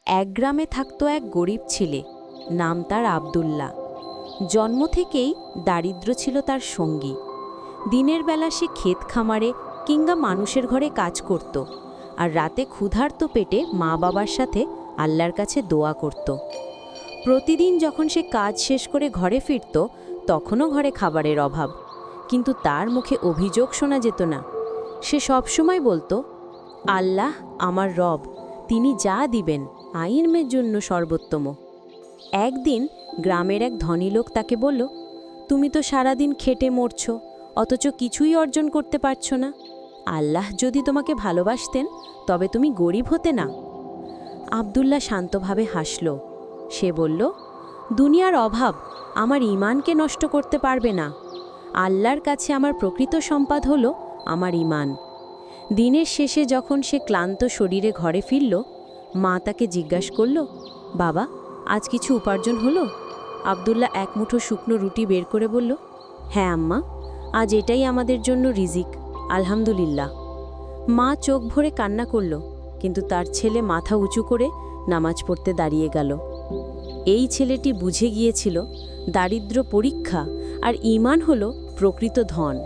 এক গ্রামে থাকতো এক গরিব ছেলে, নাম তার আব্দুল্লাহ। জন্ম থেকেই দারিদ্র্য ছিল তার সঙ্গী। দিনের বেলা সে ক্ষেত খামারে কিংবা মানুষের ঘরে কাজ করত, আর রাতে ক্ষুধার্ত পেটে মা বাবার সাথে আল্লাহর কাছে দোয়া করত। প্রতিদিন যখন সে কাজ শেষ করে ঘরে ফিরত, তখনও ঘরে খাবারের অভাব, কিন্তু তার মুখে অভিযোগ শোনা যেত না। সে সবসময় বলতো, আল্লাহ আমার রব, তিনি যা দিবেন আইনের জন্য সর্বোত্তম। একদিন গ্রামের এক ধনী লোক তাকে বলল, তুমি তো সারাদিন খেটে মরছ, অথচ কিছুই অর্জন করতে পারছ না। আল্লাহ যদি তোমাকে ভালোবাসতেন তবে তুমি গরিব হতে না। আব্দুল্লাহ শান্তভাবে হাসল। সে বলল, দুনিয়ার অভাব আমার ঈমানকে নষ্ট করতে পারবে না। আল্লাহর কাছে আমার প্রকৃত সম্পদ হলো আমার ঈমান। দিনের শেষে যখন সে ক্লান্ত শরীরে ঘরে ফিরল, মা তাকে জিজ্ঞাসা করল, বাবা, আজ কিছু উপার্জন হলো? আব্দুল্লাহ এক মুঠো শুকনো রুটি বের করে বলল, হ্যাঁ আম্মা, আজ এটাই আমাদের জন্য রিজিক, আলহামদুলিল্লাহ। মা চোখ ভরে কান্না করল, কিন্তু তার ছেলে মাথা উঁচু করে নামাজ পড়তে দাঁড়িয়ে গেল। এই ছেলেটি বুঝে গিয়েছিল দারিদ্র্য পরীক্ষা আর ঈমান হলো প্রকৃত ধন।